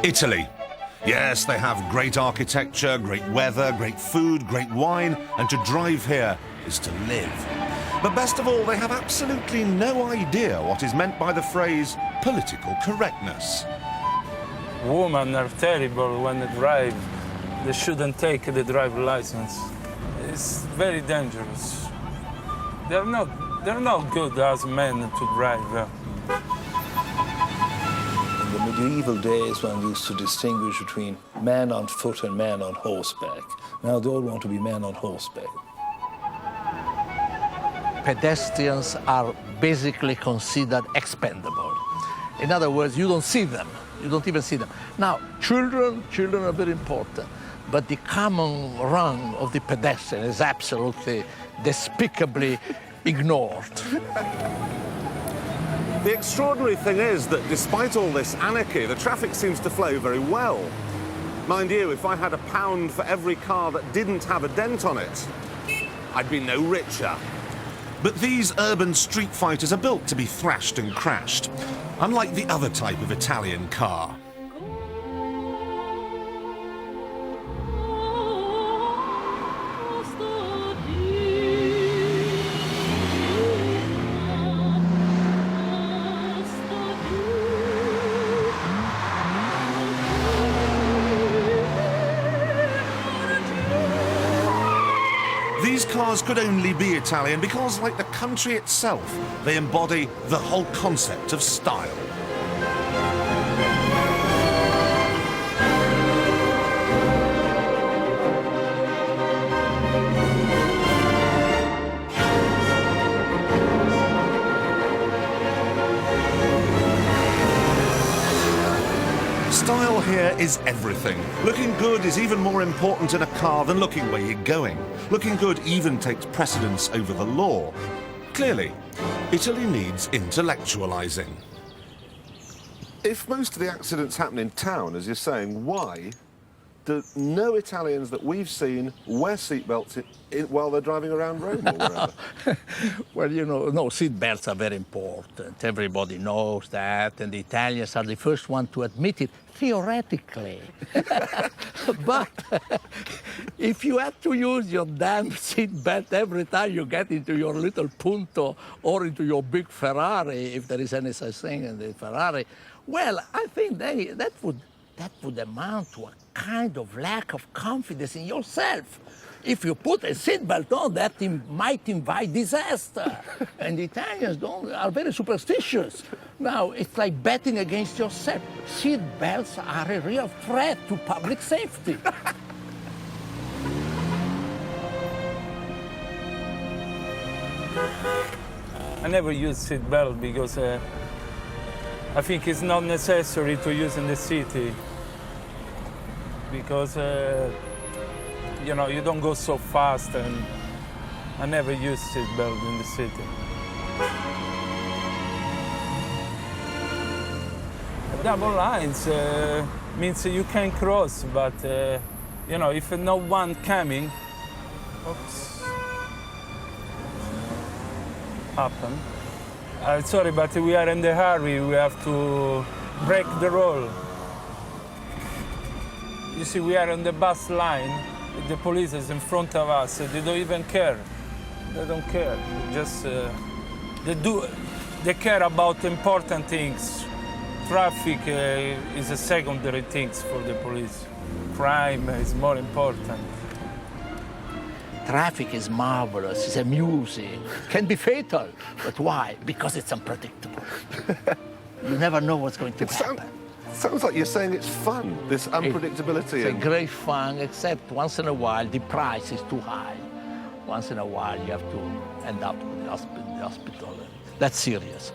Italy. Yes, they have great architecture, great weather, great food, great wine, and to drive here is to live. But best of all, they have absolutely no idea what is meant by the phrase political correctness. Women are terrible when they drive. They shouldn't take the driver license. It's very dangerous. They're not good as men to drive. In the medieval days, one used to distinguish between man on foot and man on horseback. Now they all want to be men on horseback. Pedestrians are basically considered expendable. In other words, you don't see them. You don't even see them. Now, children are very important, but the common run of the pedestrian is absolutely despicably ignored. The extraordinary thing is that despite all this anarchy, the traffic seems to flow very well. Mind you, if I had £1 for every car that didn't have a dent on it, I'd be no richer. But these urban street fighters are built to be thrashed and crashed, unlike the other type of Italian car. These cars could only be Italian because, like the country itself, they embody the whole concept of style. Style here is everything. Looking good is even more important in a car than looking where you're going. Looking good even takes precedence over the law. Clearly, Italy needs intellectualizing. If most of the accidents happen in town, as you're saying, why do no Italians that we've seen wear seatbelts while they're driving around Rome or wherever? Well, you know, no, seat belts are very important. Everybody knows that, and the Italians are the first one to admit it, theoretically. But if you have to use your damn seat belt every time you get into your little Punto or into your big Ferrari, if there is any such thing in the Ferrari, well, I think that would amount to a kind of lack of confidence in yourself. If you put a seatbelt on, that might invite disaster. And the Italians are very superstitious. Now, it's like betting against yourself. Seatbelts are a real threat to public safety. I never use seatbelt because I think it's not necessary to use in the city. Because you know, you don't go so fast, and I never use seatbelt in the city. Double lines means you can cross, but you know, if no one coming, oops, happen. Sorry, but we are in the hurry. We have to break the rule. You see, we are on the bus line. The police is in front of us. They don't even care. They don't care. They care about important things. Traffic is a secondary thing for the police. Crime is more important. Traffic is marvelous, it's amusing, can be fatal. But why? Because it's unpredictable. You never know what's going to happen. Sounds like you're saying it's fun, this unpredictability. It's a great fun, except once in a while the price is too high. Once in a while you have to end up in the hospital. That's serious.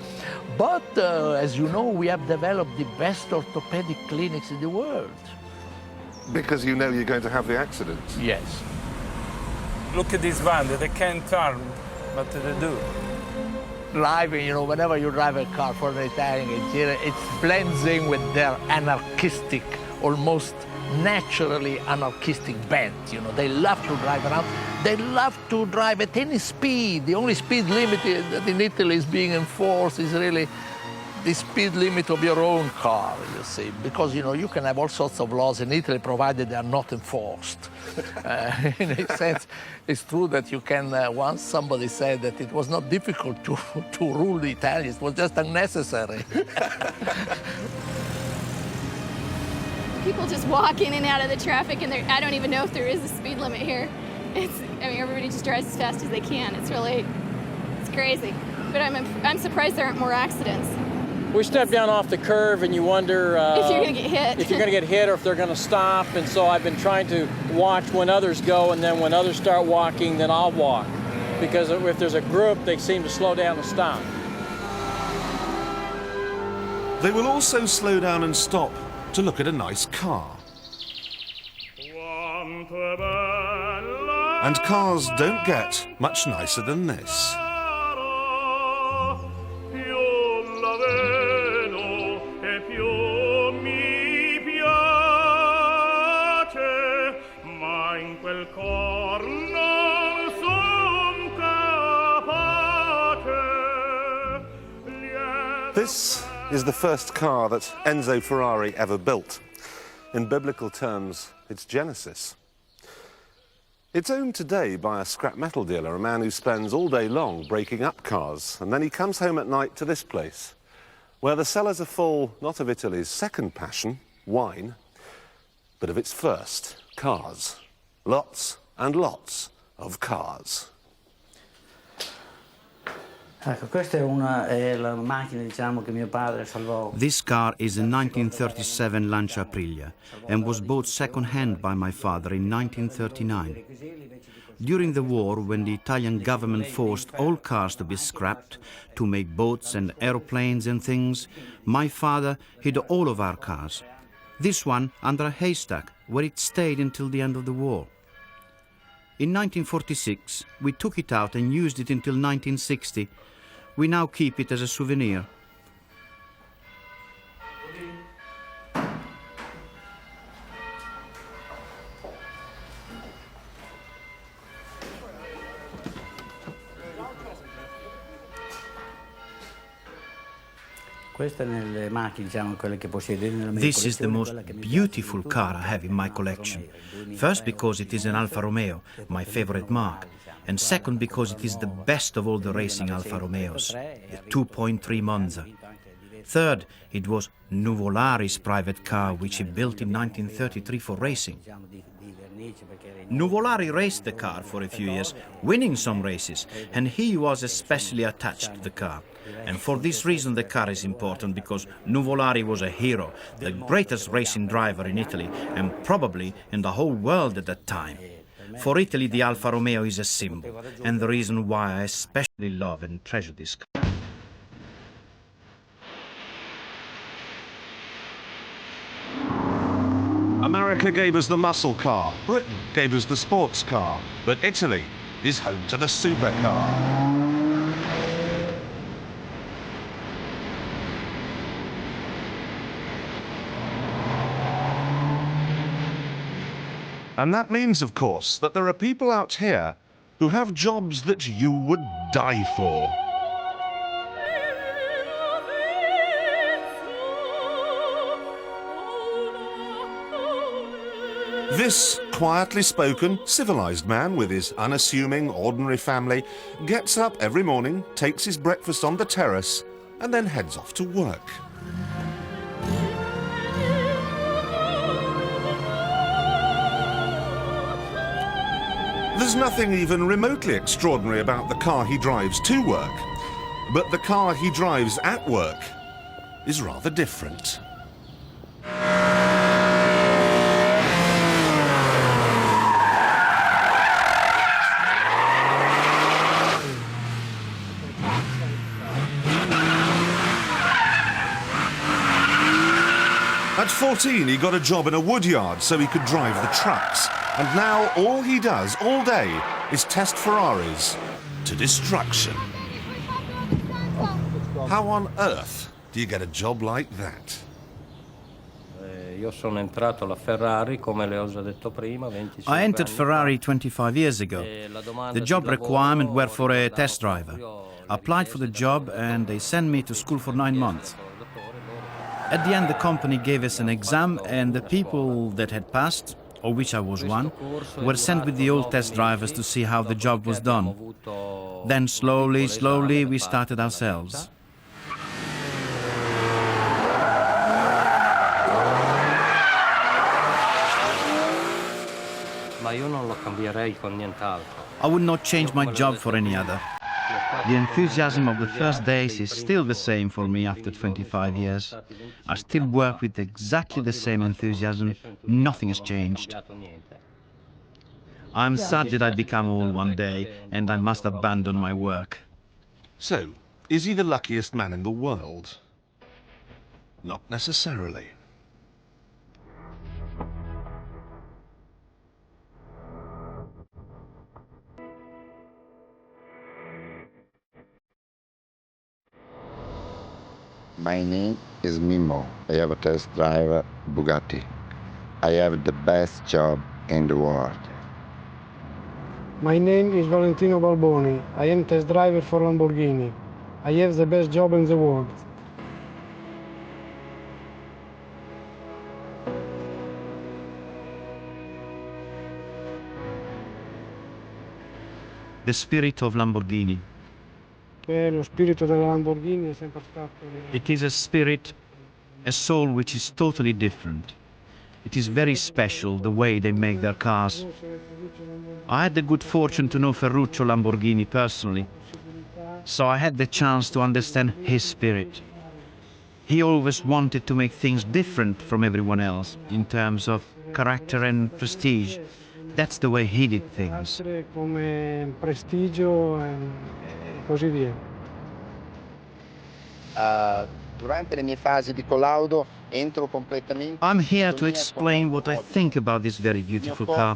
But as you know, we have developed the best orthopedic clinics in the world. Because you know you're going to have the accidents. Yes. Look at this van, they can't turn, but they do. Driving, you know, whenever you drive a car for an Italian, it blends in with their anarchistic, almost naturally anarchistic bent. You know, they love to drive around. They love to drive at any speed. The only speed limit that in Italy is being enforced is really the speed limit of your own car, you see, because, you know, you can have all sorts of laws in Italy provided they are not enforced. In a sense, it's true that you can, once somebody said that it was not difficult to rule the Italians, it was just unnecessary. People just walk in and out of the traffic, and I don't even know if there is a speed limit here. I mean, everybody just drives as fast as they can. It's crazy. But I'm surprised there aren't more accidents. We step down off the curve and you wonder if you're going to get hit. If you're going to get hit or if they're going to stop. And so I've been trying to watch when others go, and then when others start walking, then I'll walk. Because if there's a group, they seem to slow down and stop. They will also slow down and stop to look at a nice car. And cars don't get much nicer than this. This is the first car that Enzo Ferrari ever built. In biblical terms, it's Genesis. It's owned today by a scrap metal dealer, a man who spends all day long breaking up cars, and then he comes home at night to this place, where the cellars are full not of Italy's second passion, wine, but of its first, cars. Lots and lots of cars. This car is a 1937 Lancia Aprilia and was bought second-hand by my father in 1939. During the war, when the Italian government forced all cars to be scrapped to make boats and aeroplanes and things, my father hid all of our cars. This one under a haystack, where it stayed until the end of the war. In 1946, we took it out and used it until 1960. We now keep it as a souvenir. This is the most beautiful car I have in my collection. First, because it is an Alfa Romeo, my favorite mark. And second, because it is the best of all the racing Alfa Romeos, the 2.3 Monza. Third, it was Nuvolari's private car, which he built in 1933 for racing. Nuvolari raced the car for a few years, winning some races, and he was especially attached to the car. And for this reason the car is important, because Nuvolari was a hero, the greatest racing driver in Italy, and probably in the whole world at that time. For Italy, the Alfa Romeo is a symbol, and the reason why I especially love and treasure this car. America gave us the muscle car, Britain gave us the sports car, but Italy is home to the supercar. And that means, of course, that there are people out here who have jobs that you would die for. This quietly spoken, civilized man with his unassuming, ordinary family gets up every morning, takes his breakfast on the terrace, and then heads off to work. There's nothing even remotely extraordinary about the car he drives to work, but the car he drives at work is rather different. At 14, he got a job in a woodyard so he could drive the trucks. And now all he does all day is test Ferraris to destruction. How on earth do you get a job like that? I entered Ferrari 25 years ago. The job requirements were for a test driver. I applied for the job and they sent me to school for 9 months. At the end, the company gave us an exam, and the people that had passed, of which I was one, were sent with the old test drivers to see how the job was done. Then slowly, we started ourselves. I would not change my job for any other. The enthusiasm of the first days is still the same for me after 25 years. I still work with exactly the same enthusiasm. Nothing has changed. I'm sad that I become old one day and I must abandon my work. So, is he the luckiest man in the world? Not necessarily. My name is Mimo. I have a test drive Bugatti. I have the best job in the world. My name is Valentino Balboni. I am test driver for Lamborghini. I have the best job in the world. The spirit of Lamborghini. Lo spirito della Lamborghini è sempre stato... It is a spirit, a soul which is totally different. It is very special the way they make their cars. I had the good fortune to know Ferruccio Lamborghini personally, so I had the chance to understand his spirit. He always wanted to make things different from everyone else in terms of character and prestige. That's the way he did things. Come prestigio e così via. Durante le mie fasi di collaudo entro completamente. I'm here to explain what I think about this very beautiful car.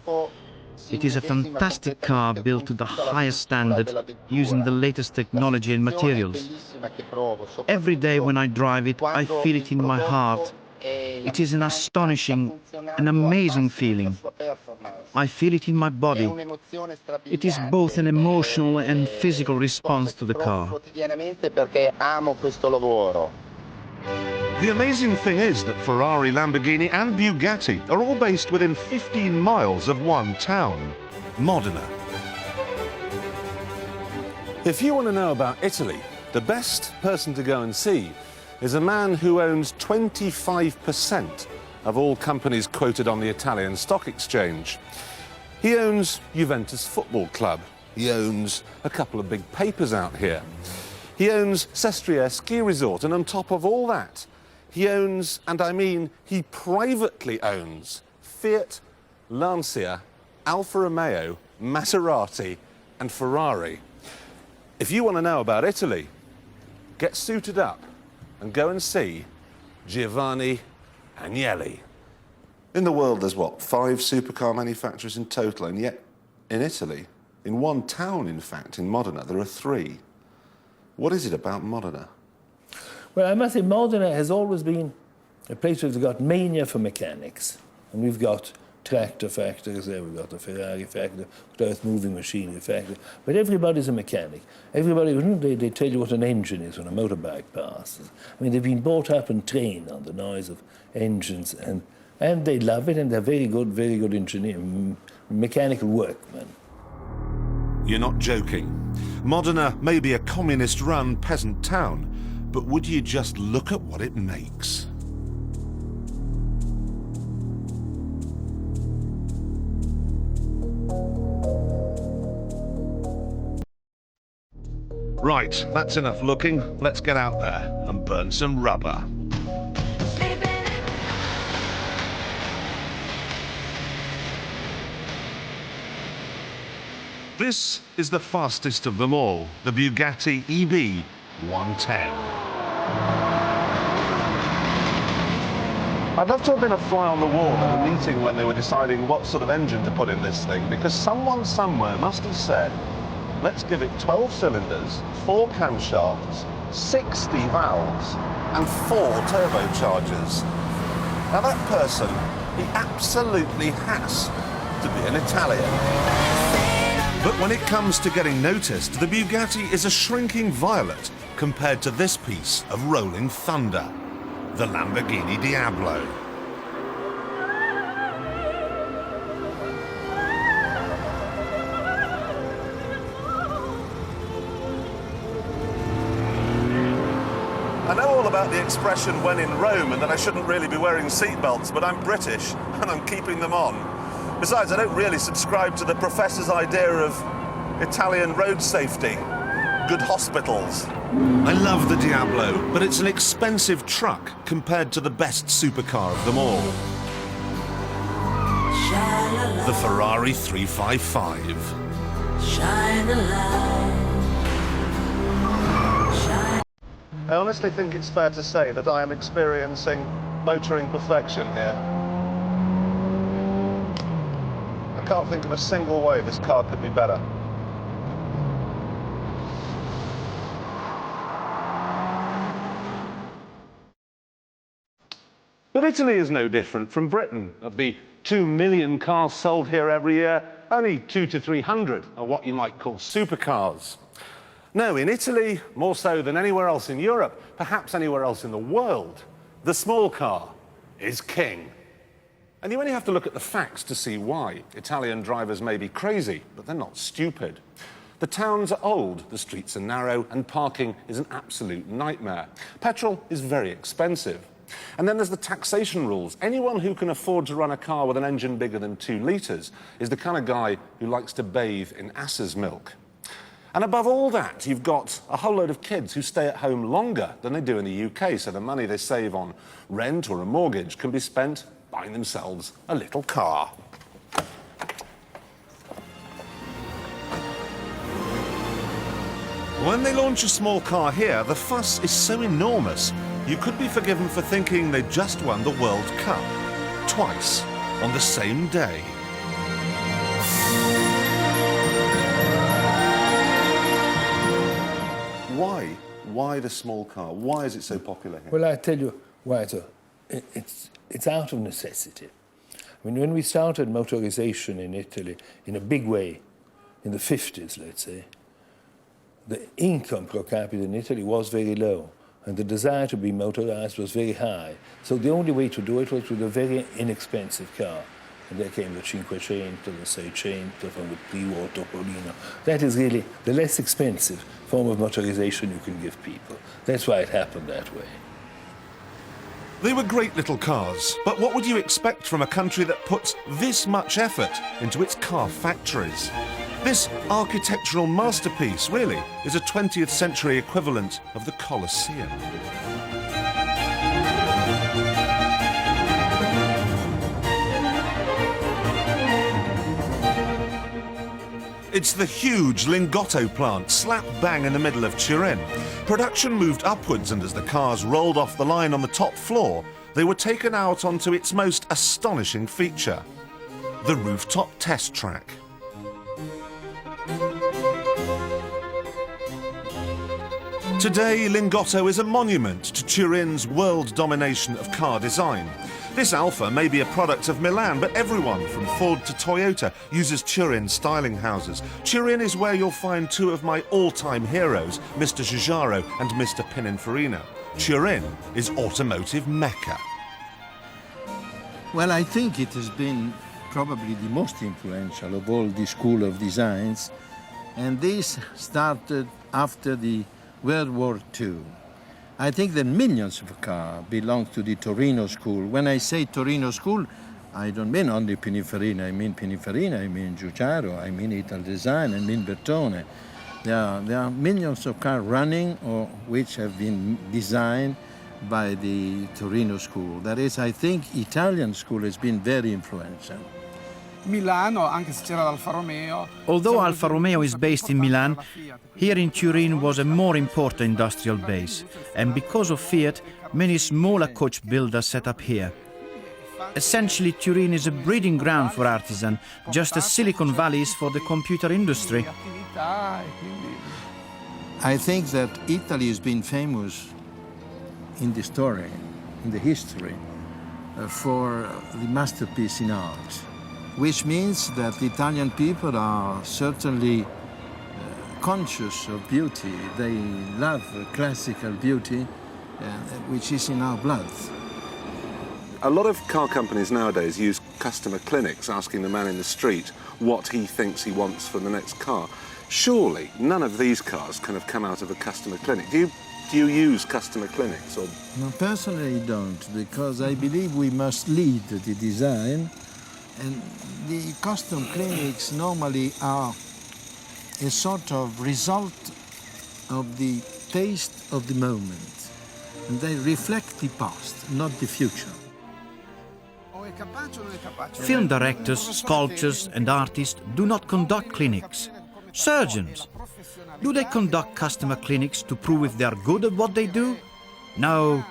It is a fantastic car built to the highest standard, using the latest technology and materials. Every day when I drive it, I feel it in my heart. It is an astonishing, an amazing feeling. I feel it in my body. It is both an emotional and physical response to the car. The amazing thing is that Ferrari, Lamborghini and Bugatti are all based within 15 miles of one town, Modena. If you want to know about Italy, the best person to go and see is a man who owns 25% of all companies quoted on the Italian stock exchange. He owns Juventus Football Club. He owns a couple of big papers out here. He owns Sestria Ski Resort, and on top of all that, he owns, and I mean he privately owns, Fiat, Lancia, Alfa Romeo, Maserati and Ferrari. If you want to know about Italy, get suited up and go and see Giovanni Agnelli. In the world, there's what, 5 supercar manufacturers in total, and yet in Italy, in one town, in fact, in Modena, there are 3. What is it about Modena? Well, I must say Modena has always been a place where we've got mania for mechanics. And we've got tractor factories there, we've got a Ferrari factory, we've got earth-moving machinery factory. But everybody's a mechanic. Everybody, they tell you what an engine is when a motorbike passes. I mean, they've been brought up and trained on the noise of engines, and they love it, and they're very good engineers, mechanical workmen. You're not joking. Modena may be a communist-run peasant town, but would you just look at what it makes? Right, that's enough looking. Let's get out there and burn some rubber. This is the fastest of them all, the Bugatti EB 110. I'd love to have been a fly on the wall at the meeting when they were deciding what sort of engine to put in this thing, because someone somewhere must have said, let's give it 12 cylinders, 4 camshafts, 60 valves, and 4 turbochargers. Now that person, he absolutely has to be an Italian. But when it comes to getting noticed, the Bugatti is a shrinking violet compared to this piece of rolling thunder. the Lamborghini Diablo. I know all about the expression when in Rome and that I shouldn't really be wearing seatbelts, but I'm British and I'm keeping them on. Besides, I don't really subscribe to the professor's idea of Italian road safety, good hospitals. I love the Diablo, but it's an expensive truck compared to the best supercar of them all. The Ferrari 355. Shine a light. I honestly think it's fair to say that I am experiencing motoring perfection here. I can't think of a single way this car could be better. But Italy is no different from Britain. Of the 2 million cars sold here every year, only 200 to 300 are what you might call supercars. No, in Italy, more so than anywhere else in Europe, perhaps anywhere else in the world, the small car is king. And you only have to look at the facts to see why. Italian drivers may be crazy, but they're not stupid. The towns are old, the streets are narrow, and parking is an absolute nightmare. Petrol is very expensive. And then there's the taxation rules. Anyone who can afford to run a car with an engine bigger than 2 litres is the kind of guy who likes to bathe in ass's milk. And above all that, you've got a whole load of kids who stay at home longer than they do in the UK, so the money they save on rent or a mortgage can be spent buying themselves a little car. When they launch a small car here, the fuss is so enormous, you could be forgiven for thinking they just won the World Cup. Twice, on the same day. Why? Why the small car? Why is it so popular here? Well, I tell you why. It's out of necessity. I mean, when we started motorization in Italy in a big way, in the 50s, let's say, the income per capita in Italy was very low, and the desire to be motorized was very high. So the only way to do it was with a very inexpensive car. And there came the Cinquecento, the Seicento from the pre-war Topolino. That is really the less expensive form of motorization you can give people. That's why it happened that way. They were great little cars, but what would you expect from a country that puts this much effort into its car factories? This architectural masterpiece, really, is a 20th century equivalent of the Colosseum. It's the huge Lingotto plant, slap bang in the middle of Turin. Production moved upwards, and as the cars rolled off the line on the top floor, they were taken out onto its most astonishing feature, the rooftop test track. Today, Lingotto is a monument to Turin's world domination of car design. This Alfa may be a product of Milan, but everyone from Ford to Toyota uses Turin styling houses. Turin is where you'll find two of my all-time heroes, Mr. Giugiaro and Mr. Pininfarina. Turin is automotive Mecca. Well, I think it has been probably the most influential of all the school of designs, and this started after the World War II. I think that millions of cars belong to the Torino school. When I say Torino school, I don't mean only Pininfarina. I mean Pininfarina, I mean Giugiaro, I mean Ital Design, I mean Bertone. There are millions of cars running or which have been designed by the Torino school. That is, I think Italian school has been very influential. Although Alfa Romeo is based in Milan, here in Turin was a more important industrial base, and because of Fiat, many smaller coach builders set up here. Essentially, Turin is a breeding ground for artisans, just as Silicon Valley is for the computer industry. I think that Italy has been famous in the story, in the history, for the masterpiece in art, which means that the Italian people are certainly conscious of beauty. They love classical beauty, which is in our blood. A lot of car companies nowadays use customer clinics, asking the man in the street what he thinks he wants for the next car. Surely none of these cars can have come out of a customer clinic. Do you use customer clinics? Or? No, personally I don't, because I believe we must lead the design, and the custom clinics normally are a sort of result of the taste of the moment, and they reflect the past, not the future. Film directors, sculptors and artists do not conduct clinics. Surgeons, do they conduct customer clinics to prove if they are good at what they do? No.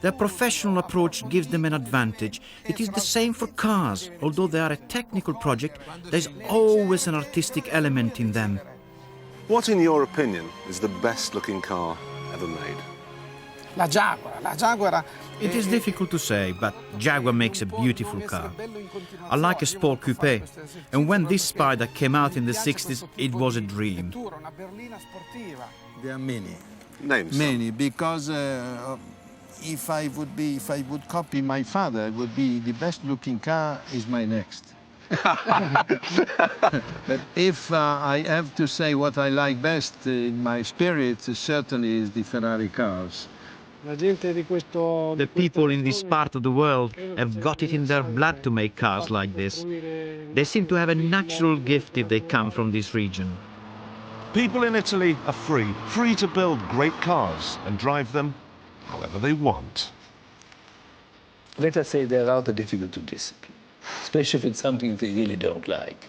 Their professional approach gives them an advantage. It is the same for cars. Although they are a technical project, there's always an artistic element in them. What, in your opinion, is the best-looking car ever made? La Jaguar. It is difficult to say, but Jaguar makes a beautiful car. I like a sport coupe, and when this Spider came out in the 60s, it was a dream. There are many. Names. Many, because if I would copy my father, it would be the best-looking car is my next. But if I have to say what I like best in my spirit, certainly is the Ferrari cars. The people in this part of the world have got it in their blood to make cars like this. They seem to have a natural gift if they come from this region. People in Italy are free to build great cars and drive them however they want. Let us say they're rather difficult to discipline, especially if it's something they really don't like.